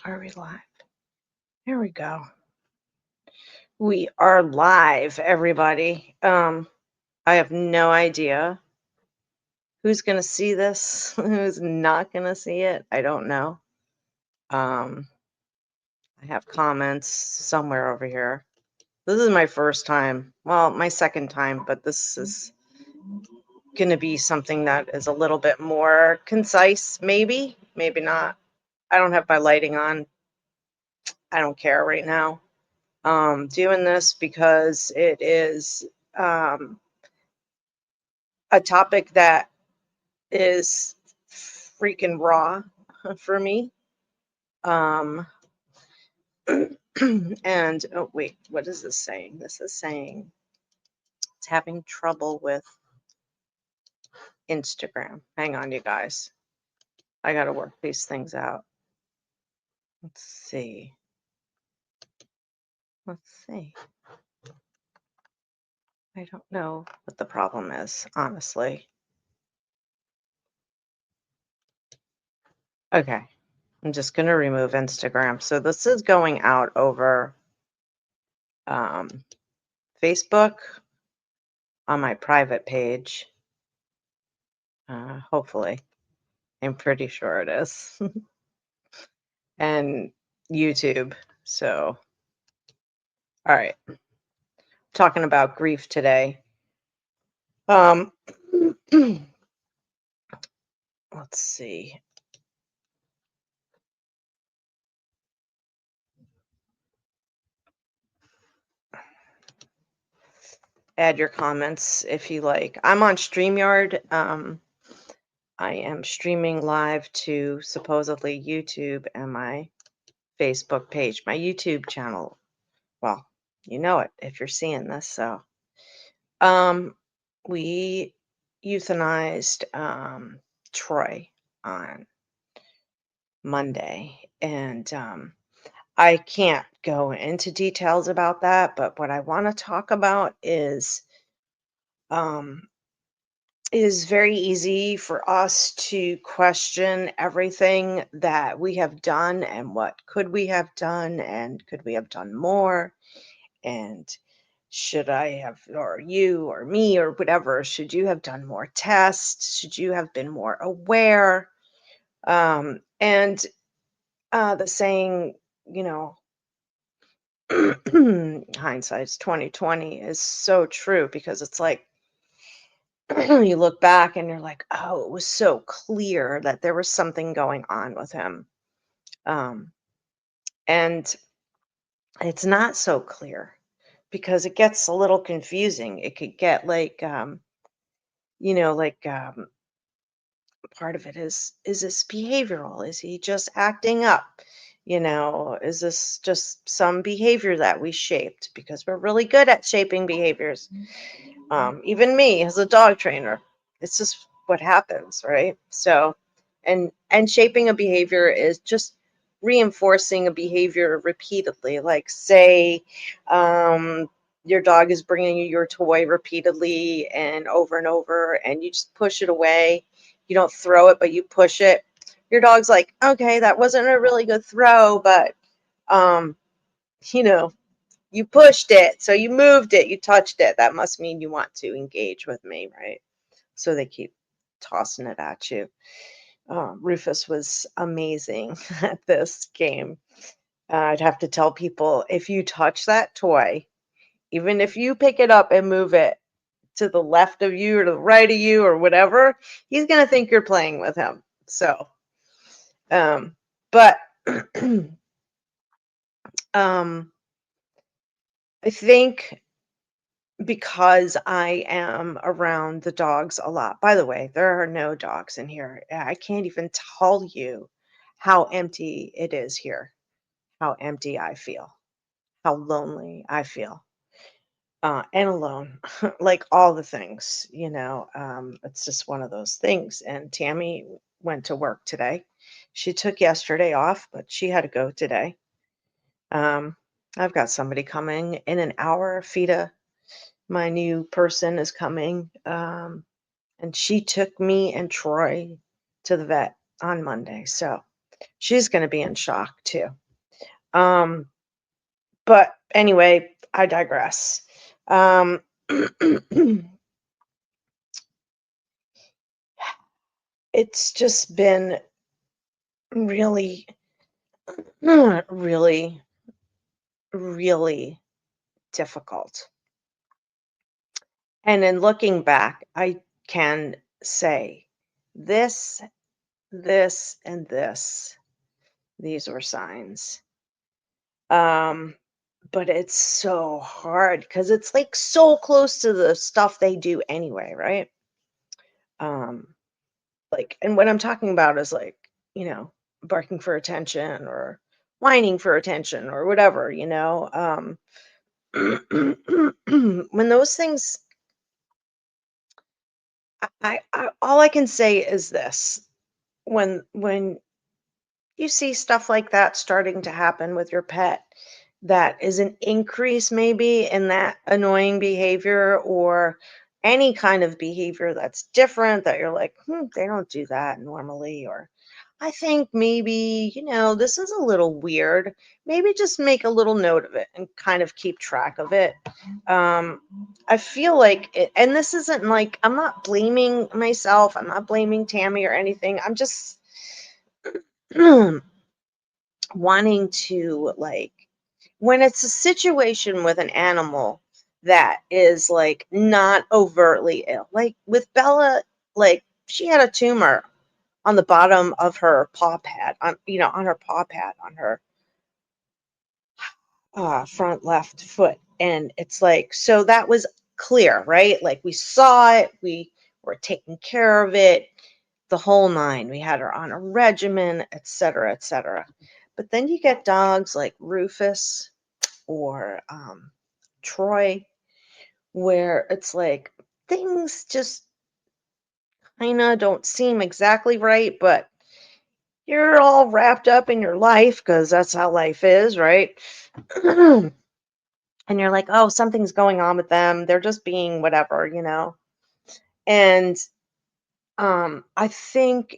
Are we live? Here we go. We are live, everybody. I have no idea who's gonna see this, who's not gonna see it. I don't know. Um, I have comments somewhere over here. This is my first time. Well, my second time, but this is gonna be something that is a little bit more concise, maybe, maybe not. I don't have my lighting on. I don't care right now. Doing this because it is um, a topic that is freaking raw for me. Um, and oh, wait, what is this saying? This is saying it's having trouble with Instagram. Hang on, you guys. I got to work these things out. Let's see. Let's see. I don't know what the problem is, honestly. Okay. I'm just going to remove Instagram. So this is going out over um, Facebook on my private page. Hopefully. I'm pretty sure it is. And YouTube. So, all right. Talking about grief today. Um, let's see. Add your comments if you like. I'm on StreamYard. I am streaming live to supposedly YouTube and my Facebook page, my YouTube channel. Well, you know it if you're seeing this. So, um, we euthanized Troy on Monday, and I can't go into details about that. But what I want to talk about um, is very easy for us to question everything that we have done and what could we have done and could we have done more and should I have, or you or me or whatever, should you have done more tests, should you have been more aware, and the saying, you know, hindsight's 2020 is so true because it's like you look back and you're like, oh, it was so clear that there was something going on with him. Um, and it's not so clear because it gets a little confusing. It could get like, like part of it is this behavioral? Is he just acting up? Is this just some behavior that we shaped because we're really good at shaping behaviors? Even me as a dog trainer, it's just what happens, right? So, and shaping a behavior is just reinforcing a behavior repeatedly. Like, say, um, your dog is bringing you your toy repeatedly and over, and you just push it away. You don't throw it, but you push it. Your dog's like, okay, that wasn't a really good throw, but um, you know, you pushed it, so you moved it, you touched it. That must mean you want to engage with me, right? So they keep tossing it at you. Rufus was amazing at this game. I'd have to tell people if you touch that toy, even if you pick it up and move it to the left of you or to the right of you or whatever, he's going to think you're playing with him. So, but um, I think because I am around the dogs a lot. By the way, there are no dogs in here. I can't even tell you how empty it is here, how empty I feel, how lonely I feel, and alone, like all the things, it's just one of those things. And Tammy went to work today. She took yesterday off, but she had to go today. Um, I've got somebody coming in an hour. Fida, my new person, is coming. And she took me and Troy to the vet on Monday. So She's gonna be in shock too. Um, but anyway, I digress. Um, it's just been really, really, really difficult. And in looking back, I can say this, this, and this. These were signs. Um, but it's so hard because it's like so close to the stuff they do anyway, right? Um, like, and what I'm talking about is like, you know, barking for attention or whining for attention or whatever, when those things, all I can say is this: when you see stuff like that starting to happen with your pet, that is an increase maybe in that annoying behavior or any kind of behavior that's different that you're like, they don't do that normally, or I think maybe, this is a little weird. Maybe just make a little note of it and kind of keep track of it. Um, I feel like it, and this isn't like, I'm not blaming myself, I'm not blaming Tammy or anything. I'm just wanting to, like, when it's a situation with an animal that is like not overtly ill, like with Bella, like she had a tumor on the bottom of her paw pad, on her paw pad on her front left foot. And it's like, so that was clear, right? Like we saw it, we were taking care of it, the whole nine. We had her on a regimen, et cetera, et cetera. But then you get dogs like Rufus or Troy, where it's like things just kind of don't seem exactly right, but you're all wrapped up in your life because that's how life is, right? And you're like, oh, something's going on with them. They're just being whatever. And I think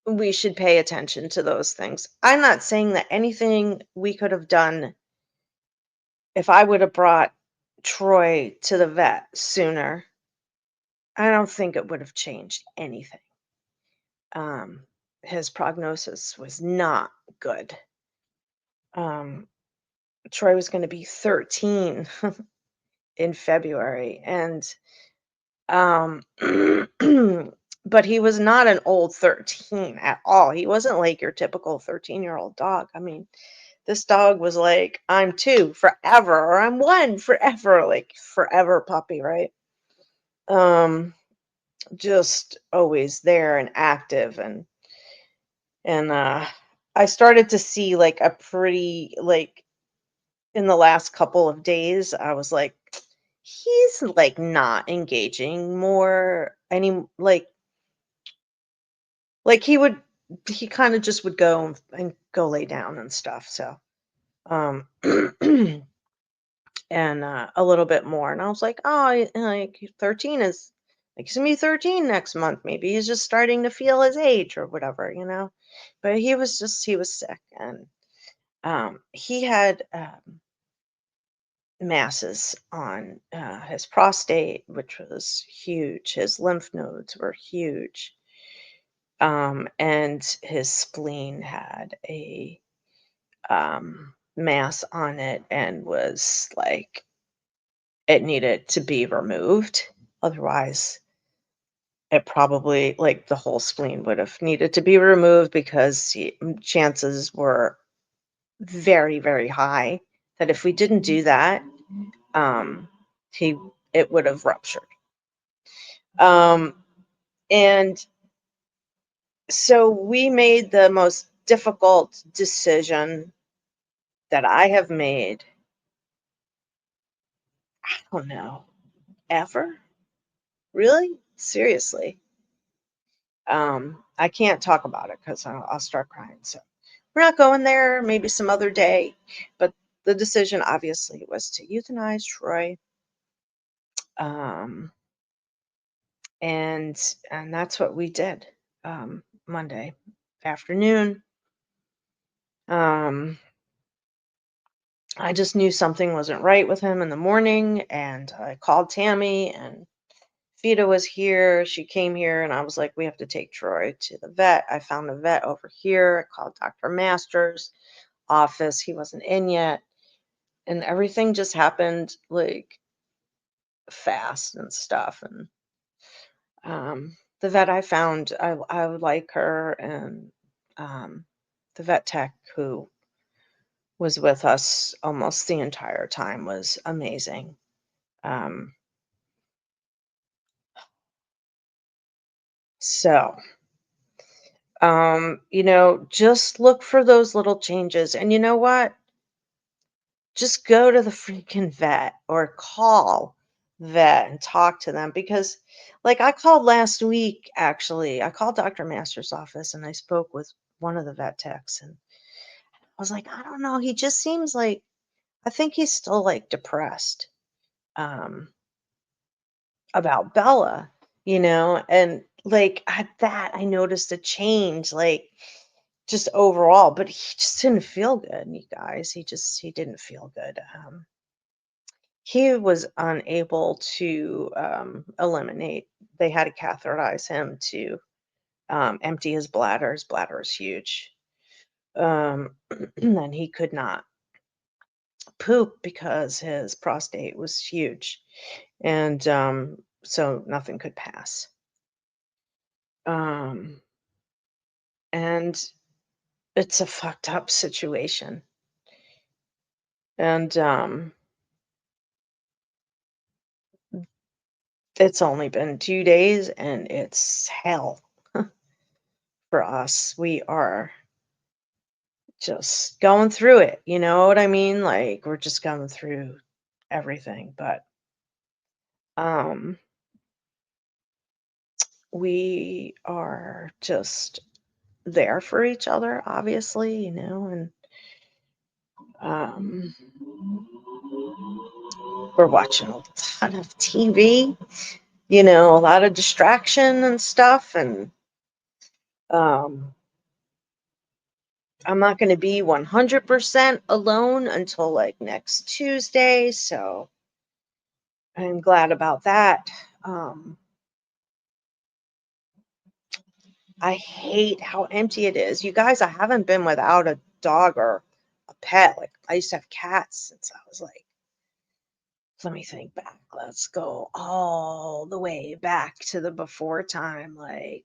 we should pay attention to those things. I'm not saying that anything we could have done if I would have brought Troy to the vet sooner, I don't think it would have changed anything. Um, his prognosis was not good. Um, Troy was going to be 13 in February, and um, but he was not an old 13 at all. He wasn't like your typical 13-year-old dog. I mean, this dog was like, I'm two forever, or I'm one forever, like forever puppy, right? Um, just always there and active, and I started to see like a pretty, like, in the last couple of days, I was like, he's like not engaging more any, like he kind of just would go and go lay down and stuff. So um and a little bit more, and I was like, oh, like 13 is, like, he's gonna be 13 next month. Maybe he's just starting to feel his age or whatever. But he was sick, and he had masses on his prostate, which was huge. His lymph nodes were huge. And his spleen had a mass on it and was like, it needed to be removed. Otherwise, it probably, like, the whole spleen would have needed to be removed because chances were very, very high that if we didn't do that, um, he it would have ruptured. Um, and so we made the most difficult decision that I have made, I don't know, ever? Really? Seriously. I can't talk about it because I'll start crying. So we're not going there, maybe some other day. But the decision obviously was to euthanize Troy. Um, and that's what we did Monday afternoon. Um, I just knew something wasn't right with him in the morning, and I called Tammy, and Fida was here. She came here, and I was like, we have to take Troy to the vet. I found the vet over here. I called Dr. Masters' office. He wasn't in yet. And everything just happened like fast and stuff. And the vet I found, I would like her, and um, the vet tech who was with us almost the entire time was amazing. Um, so, just look for those little changes. And you know what? Just go to the freaking vet or call vet and talk to them because like I called last week actually. I called Dr. Master's office and I spoke with one of the vet techs and I was like, I don't know, he just seems like I think he's still like depressed um about Bella, and like at that I noticed a change like just overall, but he just didn't feel good, you guys. He didn't feel good. He was unable to, eliminate. They had to catheterize him to, empty his bladder. His bladder is huge. And he could not poop because his prostate was huge, and, so nothing could pass. Um, and it's a fucked up situation, and, it's only been 2 days, and it's hell for us. We are just going through it, you know what I mean? Like, we're just going through everything, but, um, we are just there for each other, obviously, and, um, we're watching a ton of TV, a lot of distraction and stuff, and, um, I'm not gonna be 100% alone until, like, next Tuesday, so I'm glad about that. Um I hate how empty it is. You guys, I haven't been without a dog or a pet. Like, I used to have cats since I was like, let me think back. Let's go all the way back to the before time, like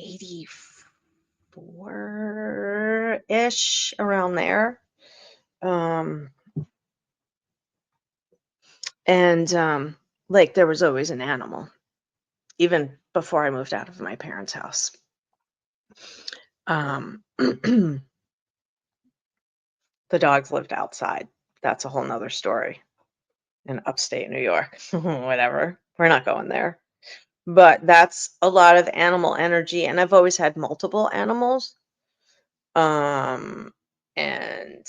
84-ish, around there. Um, and like there was always an animal, even before I moved out of my parents' house. The dogs lived outside. That's a whole nother story. In upstate New York. Whatever. We're not going there. But that's a lot of animal energy, and I've always had multiple animals. Um, and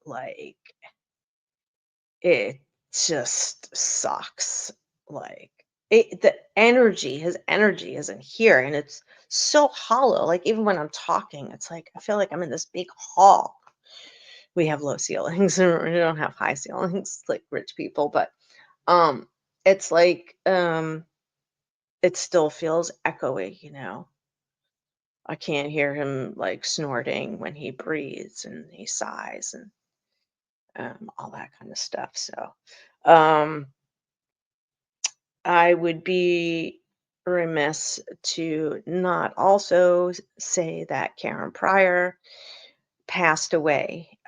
like it just sucks. Like the energy, his energy isn't here, and it's so hollow. Like even when I'm talking, it's like I feel like I'm in this big hall. We have low ceilings, and we don't have high ceilings like rich people, but Um, it's like, it still feels echoey, I can't hear him, like, snorting when he breathes and he sighs and, all that kinda stuff, so, um, I would be remiss to not also say that Karen Pryor passed away,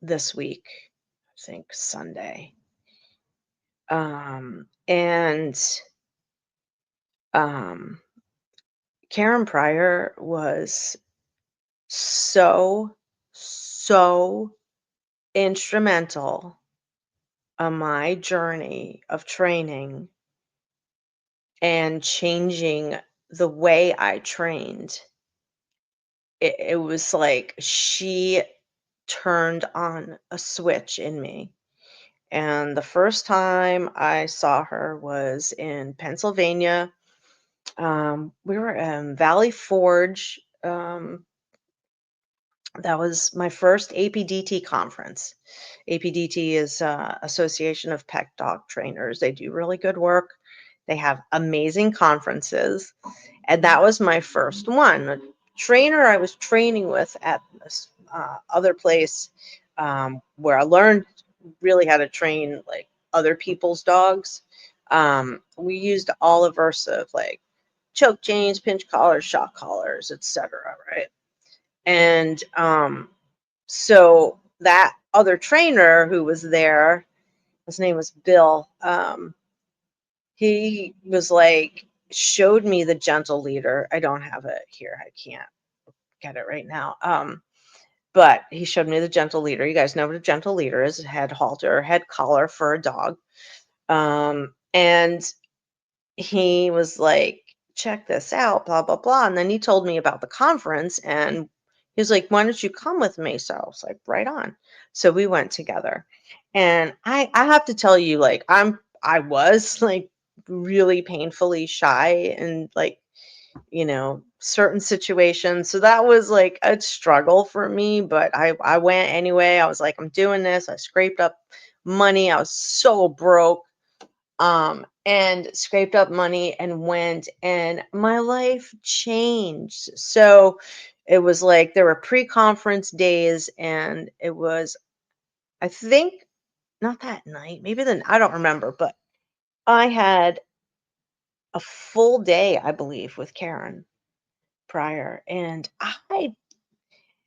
this week, I think Sunday, and, um Karen Pryor was so, so instrumental on my journey of training and changing the way I trained. It was like she turned on a switch in me. And the first time I saw her was in Pennsylvania. We were in Valley Forge. That was my first APDT conference. APDT is Association of Pet Dog Trainers. They do really good work. They have amazing conferences, and that was my first one. The trainer I was training with at this other place, where I learned really how to train like other people's dogs. We used all aversive, like choke chains, pinch collars, shock collars, etc. Right, and so that other trainer who was there, his name was Bill. He was like, showed me the gentle leader. I don't have it here. I can't get it right now. But he showed me the gentle leader. You guys know what a gentle leader is: a head halter, head collar for a dog. And he was like, check this out, blah, blah, blah. And then he told me about the conference and he was like, why don't you come with me? So I was like, right on. So we went together. And I have to tell you, like, I was like really painfully shy and like, certain situations. So that was like a struggle for me, but I went anyway. I was like, I'm doing this. I scraped up money. I was so broke, and scraped up money and went, and my life changed. So it was like there were pre-conference days, and it was, I think, not that night, maybe then, I don't remember, but I had a full day, I believe, with Karen prior, and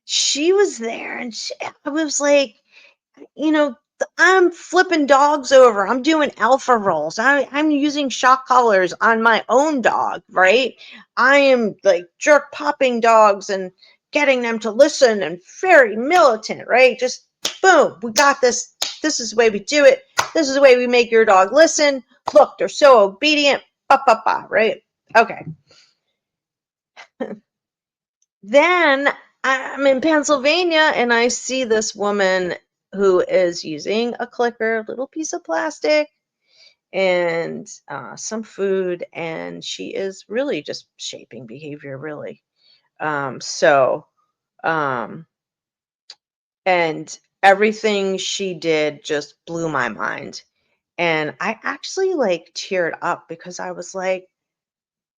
she was there, and I was like, I'm flipping dogs over. I'm doing alpha rolls. I'm using shock collars on my own dog, right? I am like jerk popping dogs and getting them to listen, and very militant, right? Just boom, we got this. This is the way we do it. This is the way we make your dog listen. Look, they're so obedient. Ba, ba, ba, right? Okay. Then I'm in Pennsylvania and I see this woman who is using a clicker, little piece of plastic, and some food, and she is really just shaping behavior, really. So, um, and everything she did just blew my mind. And I actually like teared up because I was like,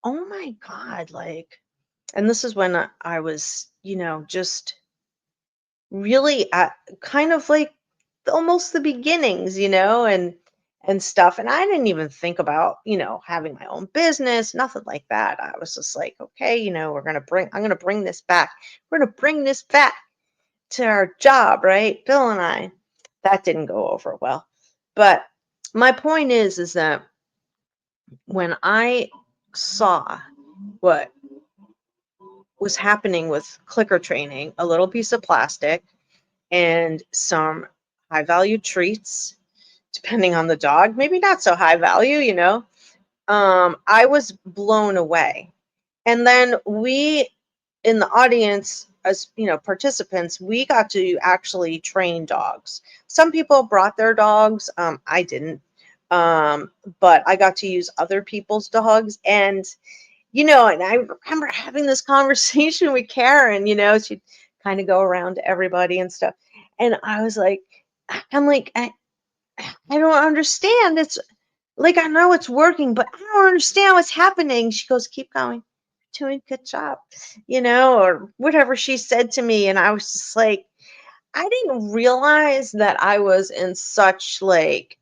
oh my God, like, and this is when I was, just really at kind of like almost the beginnings, and stuff. And I didn't even think about, having my own business, nothing like that. I was just like, okay, I'm gonna bring this back. We're gonna bring this back to our job, right? Bill and I. That didn't go over well. But my point is that when I saw what was happening with clicker training, a little piece of plastic and some high value treats, depending on the dog, maybe not so high value, I was blown away. And then we, in the audience, as participants, we got to actually train dogs. Some people brought their dogs. I didn't. But I got to use other people's dogs. And I remember having this conversation with Karen, she'd kind of go around to everybody and stuff. And I was like, I'm like, I don't understand. It's like, I know it's working, but I don't understand what's happening. She goes, keep going. You're doing a good job, or whatever she said to me. And I was just I didn't realize that I was in such like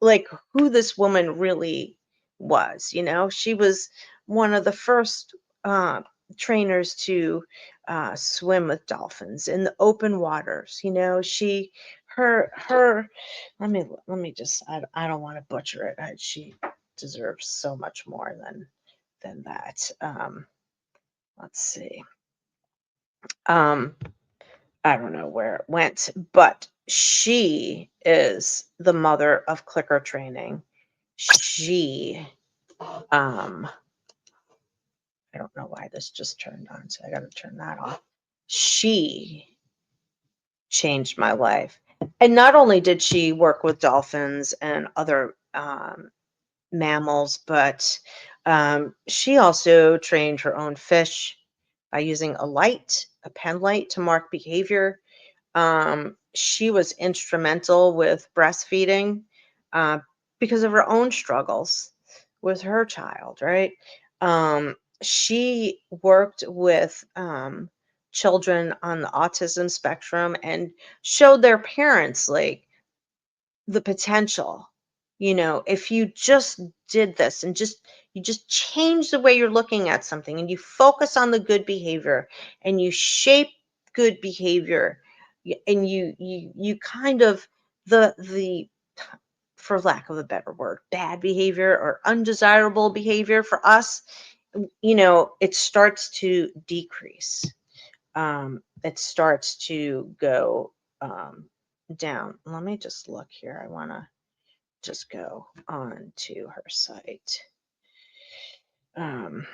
who this woman really was. She was one of the first uh, trainers to swim with dolphins in the open waters. She her let me just, I don't want to butcher it. She deserves so much more than that. Let's see. um I don't know where it went, but she is the mother of clicker training. She, um, I don't know why this just turned on, so I got to turn that off. She changed my life. And not only did she work with dolphins and other mammals, but She also trained her own fish by using a pen light to mark behavior. She was instrumental with breastfeeding uh, because of her own struggles with her child, right? She worked with children on the autism spectrum and showed their parents like the potential. If you just did this and you just change the way you're looking at something and you focus on the good behavior and you shape good behavior and you kind of the for lack of a better word, bad behavior or undesirable behavior for us, it starts to decrease. It starts to go down. Let me just look here. I want to just go on to her site. Um,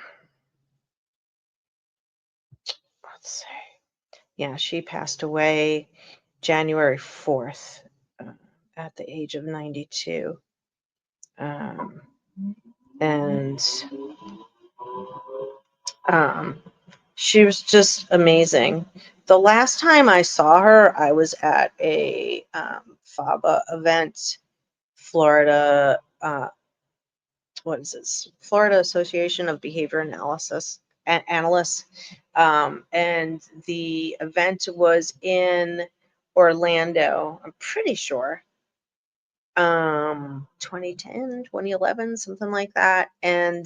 let's see. Yeah, she passed away January 4th at the age of 92. Um, and um, she was just amazing. The last time I saw her, I was at a FABA event, Florida. What is this? Florida Association of Behavior Analysis Analysts, and the event was in Orlando. I'm pretty sure 2010, 2011, something like that. And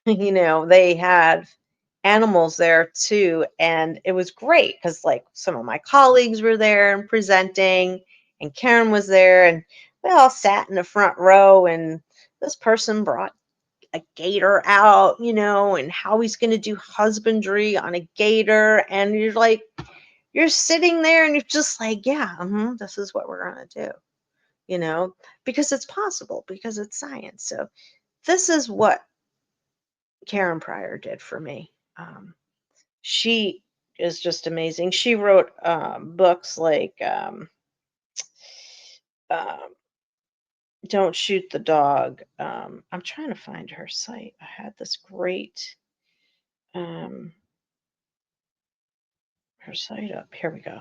they had animals there too, and it was great because like some of my colleagues were there and presenting, and Karen was there, and we all sat in the front row, and this person brought a gator out, and how he's going to do husbandry on a gator. And you're sitting there and you're just like, yeah, this is what we're going to do, you know, because it's possible, because it's science. So this is what Karen Pryor did for me. She is just amazing. She wrote books like um, Don't Shoot the Dog. I'm trying to find her site. I had this great um, her site up. Here we go.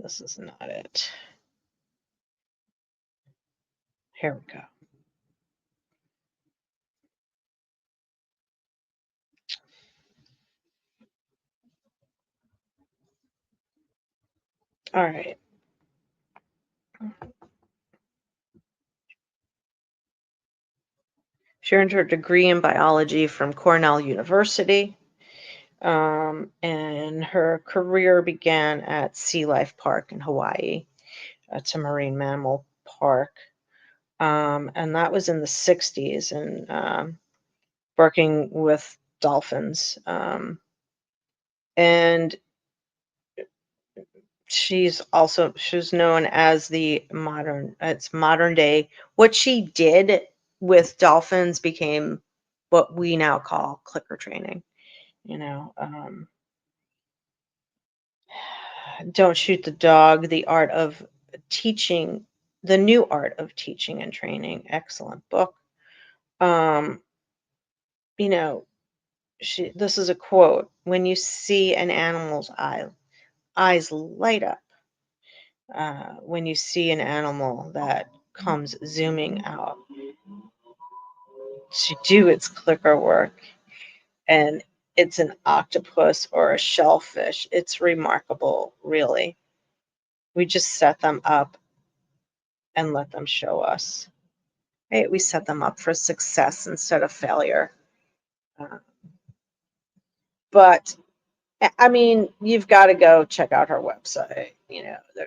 This is not it. Here we go. All right. She earned her degree in biology from Cornell University. And her career began at Sea Life Park in Hawaii. It's a marine mammal park. And that was in the 60s, and working with dolphins. And she's known as the modern day. What she did with dolphins became what we now call clicker training. You know, Don't Shoot the Dog: The Art of Teaching, the New Art of Teaching and Training. Excellent book. Um, you know, this is a quote: "When you see an animal's eyes light up, when you see an animal that comes zooming out to do its clicker work, and it's an octopus or a shellfish, it's remarkable, really. We just set them up and let them show us. Right? We set them up for success instead of failure. Uh, but I mean, you've got to go check out her website.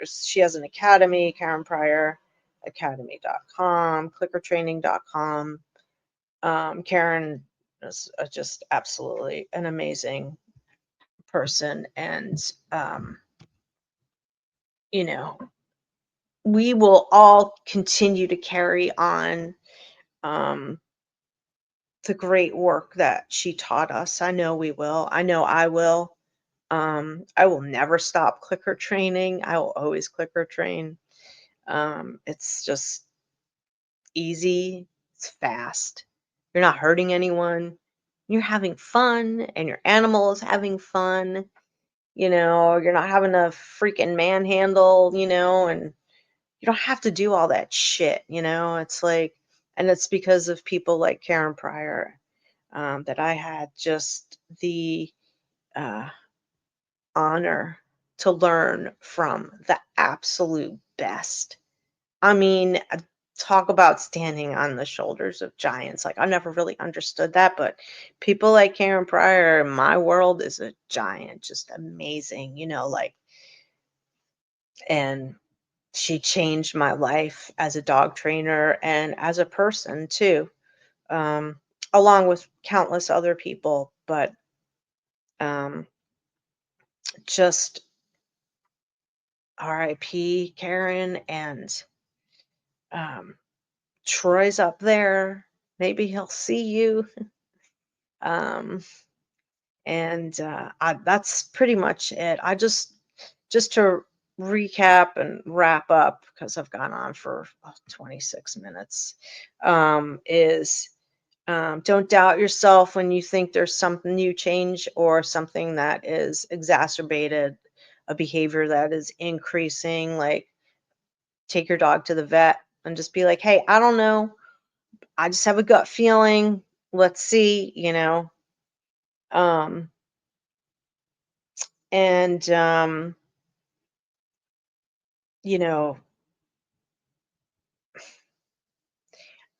She has an academy, Karen Pryor Academy.com, clickertraining.com. Karen is just absolutely an amazing person. And, you know, we will all continue to carry on, um, the great work that she taught us. I know we will. I know I will. I will never stop clicker training. I will always clicker train. It's just easy, it's fast. You're not hurting anyone. You're having fun, and your animal is having fun. You're not having to freaking manhandle, and you don't have to do all that shit. It's like, and it's because of people like Karen Pryor, that I had just the uh, honor to learn from the absolute best. I mean, talk about standing on the shoulders of giants. Like, I never really understood that, but people like Karen Pryor in my world is a giant, just amazing, like, and she changed my life as a dog trainer and as a person too, um, along with countless other people. But um, just RIP Karen, and um, Troy's up there. Maybe he'll see you. Um, and that's pretty much it. Just to recap and wrap up, because I've gone on for 26 minutes, is don't doubt yourself when you think there's something new change or something that is exacerbated, a behavior that is increasing. Like, take your dog to the vet and just be like, hey, I don't know. I just have a gut feeling. Let's see. Um, and you know,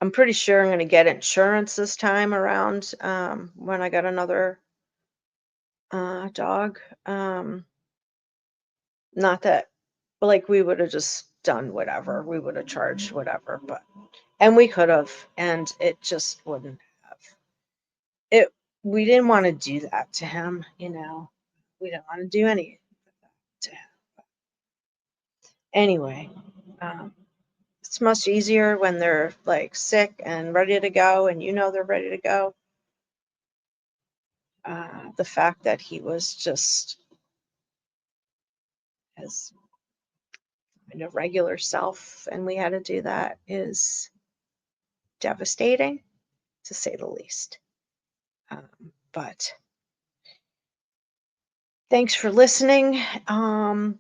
I'm pretty sure I'm gonna get insurance this time around, when I got another, dog. Not that, like, we woulda just done whatever, we woulda charged whatever, but and we could've, and it just wouldn't have. It We didn't wanna do that to him. We didn't wanna do any of that to him. Anyway, um, it's much easier when they're, like, sick and ready to go, and they're ready to go. The fact that he was just his regular self and we had to do that is devastating, to say the least. But thanks for listening. And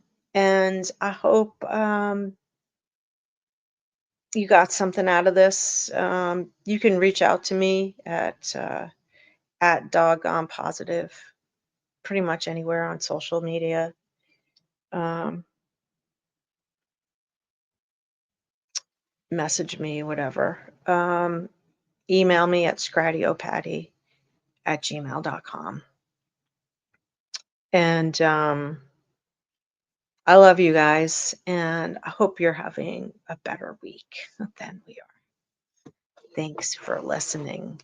I hope you got something out of this. You can reach out to me at Doggone Positive, pretty much anywhere on social media. Um, Message me, whatever. Email me at scrattyopatty@gmail.com. And I love you guys, and I hope you're having a better week than we are. Thanks for listening.